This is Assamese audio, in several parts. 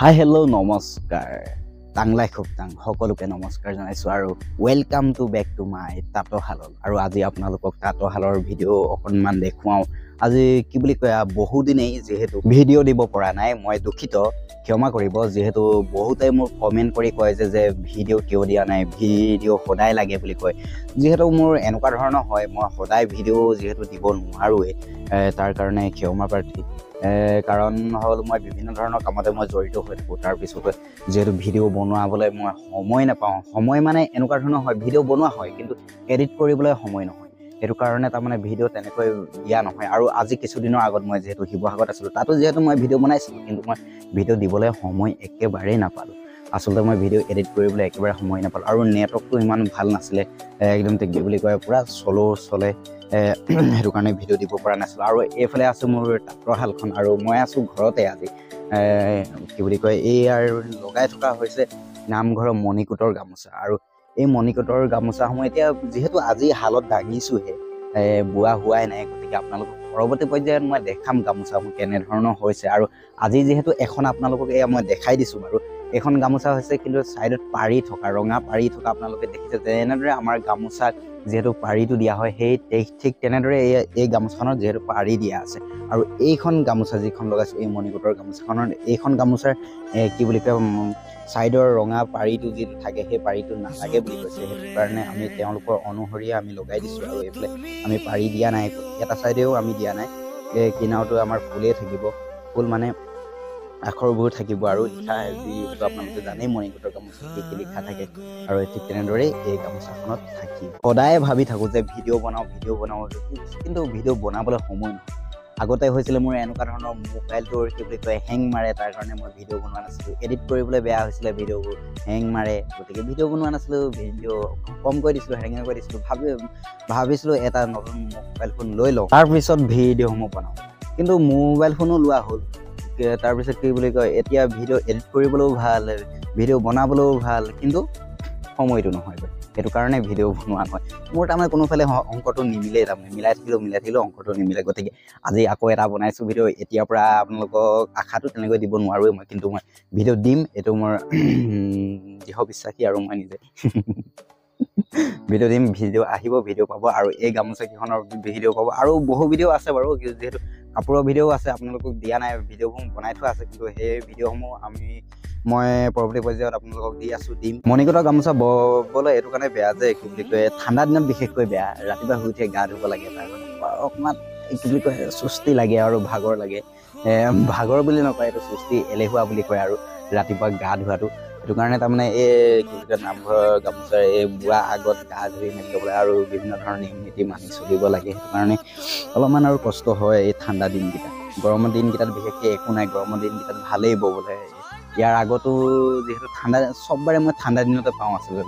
হাই হেল্ল' নমস্কাৰ টাংলাই খুব টাং সকলোকে নমস্কাৰ জনাইছোঁ আৰু welcome to back to my তাঁতশালল আৰু আজি আপোনালোকক তাঁতশালৰ ভিডিঅ' অকণমান দেখুৱাওঁ। আজি কি বুলি কয় বহুদিনেই যিহেতু ভিডিঅ' দিব পৰা নাই, মই দুখিত, ক্ষমা কৰিব। যিহেতু বহুতে মোক কমেণ্ট কৰি কয় যে ভিডিঅ' কিয় দিয়া নাই, ভিডিঅ' সদায় লাগে বুলি কয়। যিহেতু মোৰ এনেকুৱা ধৰণৰ হয়, মই সদায় ভিডিঅ' যিহেতু দিব নোৱাৰোৱেই, তাৰ কাৰণে ক্ষমা প্ৰাৰ্থী। কাৰণ হ'ল মই বিভিন্ন ধৰণৰ কামতে মই জড়িত হৈ থাকোঁ। তাৰপিছতে যিহেতু ভিডিঅ' বনাবলৈ মই সময় নাপাওঁ, সময় মানে এনেকুৱা ধৰণৰ হয়, ভিডিঅ' বনোৱা হয় কিন্তু এডিট কৰিবলৈ সময় নহয়। সেইটো কাৰণে তাৰমানে ভিডিঅ' তেনেকৈ দিয়া নহয়। আৰু আজি কিছুদিনৰ আগত মই যিহেতু শিৱসাগৰত আছিলোঁ, তাতো যিহেতু মই ভিডিঅ' বনাইছিলোঁ, কিন্তু মই ভিডিঅ' দিবলৈ সময় একেবাৰেই নাপালোঁ। আচলতে মই ভিডিঅ' এডিট কৰিবলৈ একেবাৰে সময় নাপালোঁ আৰু নেটৱৰ্কটো ইমান ভাল নাছিলে, একদম কি বুলি কয় পূৰা চলে। সেইটো কাৰণে ভিডিঅ' দিব পৰা নাছিলোঁ। আৰু এইফালে আছোঁ মোৰ তাঁতশালখন আৰু মই আছোঁ ঘৰতে আজি। কি বুলি কয় এইয়াৰ লগাই থকা হৈছে নামঘৰৰ মণিকোটৰ গামোচা। আৰু এই মণিকোটৰ গামোচাসমূহ এতিয়া যিহেতু আজি শালত দাঙিছোঁহে, বোৱা হোৱাই নাই, গতিকে আপোনালোকক পৰৱৰ্তী পৰ্যায়ত মই দেখাম গামোচাসমূহ কেনেধৰণৰ হৈছে। আৰু আজি যিহেতু এখন আপোনালোকক এয়া মই দেখাই দিছোঁ বাৰু, এইখন গামোচা হৈছে কিন্তু ছাইডত পাৰি থকা, ৰঙা পাৰি থকা আপোনালোকে দেখিছে। যেনেদৰে আমাৰ গামোচাত যিহেতু পাৰিটো দিয়া হয়, সেই ঠিক তেনেদৰে এই গামোচাখনত যিহেতু পাৰি দিয়া আছে। আৰু এইখন গামোচা যিখন লগাইছোঁ, এই মণিকোটৰ গামোচাখনত এইখন গামোচাৰ কি বুলি কয় ছাইডৰ ৰঙা পাৰিটো যিটো থাকে, সেই পাৰিটো নালাগে বুলি কৈছে। সেইটো কাৰণে আমি তেওঁলোকৰ অনুসৰিয়ে আমি লগাই দিছোঁ। আৰু এইফালে আমি পাৰি দিয়া নাই, এটা ছাইডেও আমি দিয়া নাই। এই কিনাৰটো আমাৰ ফুলেই থাকিব, ফুল মানে আখৰবোৰ থাকিব আৰু লিখা যিহেতু আপোনালোকে জানেই মণিকোটৰ গামোচা কি কি লিখা থাকে। আৰু ঠিক তেনেদৰেই এই গামোচাখনত থাকিব। সদায় ভাবি থাকোঁ যে ভিডিঅ' বনাওঁ, কিন্তু ভিডিঅ' বনাবলৈ সময় নহয়। আগতে হৈছিলে মোৰ এনেকুৱা ধৰণৰ মোবাইলটোৰ কি বুলি কয় হেং মাৰে, তাৰ কাৰণে মই ভিডিঅ' বনোৱা নাছিলোঁ। এডিট কৰিবলৈ বেয়া হৈছিলে, ভিডিঅ'বোৰ হেং মাৰে, গতিকে ভিডিঅ' বনোৱা নাছিলোঁ। ভিডিঅ' কম কৰি দিছিলোঁ, হেং কৰি দিছিলোঁ। ভাবিছিলোঁ এটা নতুন মোবাইল ফোন লৈ লওঁ, তাৰপিছত ভিডিঅ'সমূহ বনাওঁ। কিন্তু মোবাইল ফোনো লোৱা হ'ল। তাৰপিছত কি বুলি কয় এতিয়া ভিডিঅ' এডিট কৰিবলৈও ভাল, ভিডিঅ' বনাবলৈও ভাল, কিন্তু সময়টো নহয়। সেইটো কাৰণে ভিডিঅ' বনোৱা নহয়। মোৰ তাৰমানে কোনোফালে অংকটো নিমিলেই, তাৰমানে মিলাই থাকিলেও অংকটো নিমিলে। গতিকে আজি আকৌ এটা বনাইছোঁ ভিডিঅ'। এতিয়াৰ পৰা আপোনালোকক আশাটো তেনেকৈ দিব নোৱাৰোৱেই মই, কিন্তু মই ভিডিঅ' দিম, এইটো মোৰ দৃঢ় বিশ্বাসী। আৰু মই নিজে ভিডিঅ' দিম, ভিডিঅ' আহিব, ভিডিঅ' পাব। আৰু এই গামোচাকেইখনৰ ভিডিঅ' পাব। আৰু বহু ভিডিঅ' আছে বাৰু, যিহেতু কাপোৰৰ ভিডিঅ'ও আছে, আপোনালোকক দিয়া নাই। ভিডিঅ'সমূহ বনাই থোৱা আছে, কিন্তু সেই ভিডিঅ'সমূহ মই পৰৱৰ্তী পৰ্যায়ত আপোনালোকক দিম। মণিকোটৰ গামোচা ববলৈ এইটো কাৰণে বেয়া যে কি বুলি কয় ঠাণ্ডা দিনত বিশেষকৈ বেয়া। ৰাতিপুৱা শুই উঠি গা ধুব লাগে, তাৰ কাৰণে অকণমান কি বুলি কয় চুস্তি লাগে আৰু ভাগৰ লাগে। ভাগৰ বুলি নকয়, এইটো চুস্তি, এলেহুৱা বুলি কয় আৰু ৰাতিপুৱা গা ধোৱাটো। সেইটো কাৰণে তাৰমানে এই কি বুলি কয় নামঘৰৰ গামোচাৰ এই বোৱা আগত গা ধুই মেলি ল'বলৈ আৰু বিভিন্ন ধৰণৰ নিয়ম নীতি মানি চলিব লাগে। সেইটো কাৰণে অলপমান আৰু কষ্ট হয় এই ঠাণ্ডা দিনকেইটা। গৰমৰ দিনকেইটাত বিশেষকৈ একো নাই, গৰমৰ দিনকেইটাত ভালেই ব'বলৈ। ইয়াৰ আগতো যিহেতু চববাৰে মই ঠাণ্ডা দিনতে পাওঁ আচলতে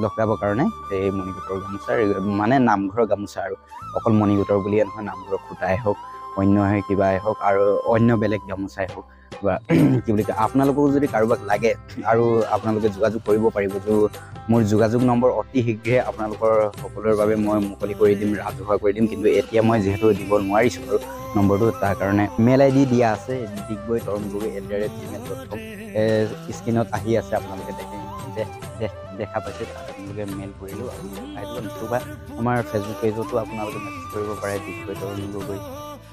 লগাবৰ কাৰণে এই মণিকোটৰ গামোচাৰ, মানে নামঘৰৰ গামোচা। আৰু অকল মণিকোটৰ বুলিয়ে নহয়, নামঘৰৰ খুঁটাই হওক, অন্য কিবাই হওক, আৰু অন্য বেলেগ গামোচাই হওক, বা কি বুলি কয় আপোনালোকৰো যদি কাৰোবাক লাগে আৰু আপোনালোকে যোগাযোগ কৰিব পাৰিব। মোৰ যোগাযোগ নম্বৰ অতি শীঘ্ৰে আপোনালোকৰ সকলোৰে বাবে মই মুকলি কৰি দিম, ৰাজহুৱা কৰি দিম। কিন্তু এতিয়া মই যিহেতু দিব নোৱাৰিছোঁ বাৰু নম্বৰটো, তাৰ কাৰণে মেইল ID দিয়া আছে digboi.torunguru@gmail.com। স্ক্ৰীণত আহি আছে, আপোনালোকে দেখা পাইছে, তাত আপোনালোকে মেইল কৰিলেও আপোনালোকে পাই যাব। নতুবা আমাৰ ফেচবুক পেজতো আপোনালোকে মেছেজ কৰিব পাৰে, ডিগবৈ তৰুণ গগৈ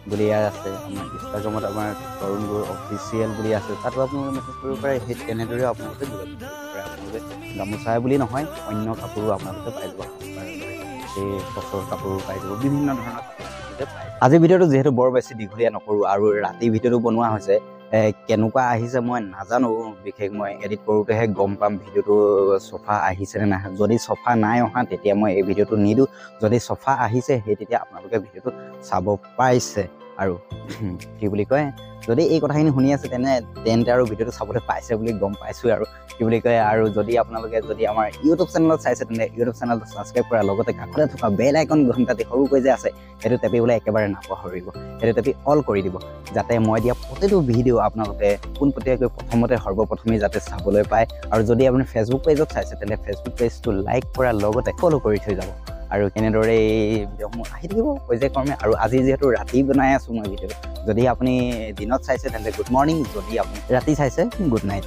বুলি আছে। আমাৰ ইনষ্টাগ্ৰামত আমাৰ তৰুণ গগৈ অফিচিয়েল বুলি আছে, তাতো আপোনালোকে মেছেজ কৰিব পাৰে। সেই তেনেদৰেও আপোনালোকে যোগাযোগ কৰিব পাৰে। আপোনালোকে গামোচা বুলি নহয়, অন্য কাপোৰো আপোনালোকে পাই যাব। সেই টচৰ কাপোৰো পাই যাব, বিভিন্ন ধৰণৰ কাপোৰ আপোনালোকে পাই যাব। আজি ভিডিঅ'টো যিহেতু বৰ বেছি দীঘলীয়া নকৰোঁ, আৰু ৰাতি ভিডিঅ'টো বনোৱা হৈছে। কেনেকুৱা আহিছে মই নাজানো, বিশেষ মই এডিট কৰোঁতেহে গম পাম ভিডিঅ'টো চফা আহিছে নে নাই। যদি চফা নাই অহা তেতিয়া মই এই ভিডিঅ'টো নিদিওঁ, যদি চফা আহিছে তেতিয়া আপোনালোকে ভিডিঅ'টো চাব পাইছে। আৰু কি বুলি কয় যদি এই কথাখিনি শুনি আছে তেন্তে আৰু ভিডিঅ'টো চাবলৈ পাইছে বুলি গম পাইছোঁ। আৰু কি বুলি কয় আৰু যদি আপোনালোকে আমাৰ ইউটিউব চেনেলত চাইছে, তেন্তে ইউটিউব চেনেলটো ছাবস্ক্ৰাইব কৰাৰ লগতে কাষতে থকা বেল আইকন ঘণ্টাটি সৰুকৈ যে আছে, সেইটো টেপিবলৈ একেবাৰে নাপাহৰিব। সেইটো টেপি অল কৰি দিব, যাতে মই দিয়া প্ৰতিটো ভিডিঅ' আপোনালোকে পোনপটীয়াকৈ সৰ্বপ্ৰথমেই যাতে চাবলৈ পায়। আৰু যদি আপুনি ফেচবুক পেজত চাইছে, তেন্তে ফেচবুক পেজটো লাইক কৰাৰ লগতে ফ'ল' কৰি থৈ যাব। আৰু এনেদৰে এই ভিডিঅ'সমূহ আহি থাকিব পৰ্যায়ক্ৰমে। আৰু আজি যিহেতু ৰাতি বনাই আছোঁ মই ভিডিঅ', যদি আপুনি দিনত চাইছে তেন্তে গুড মৰ্ণিং, যদি আপুনি ৰাতি চাইছে গুড নাইট।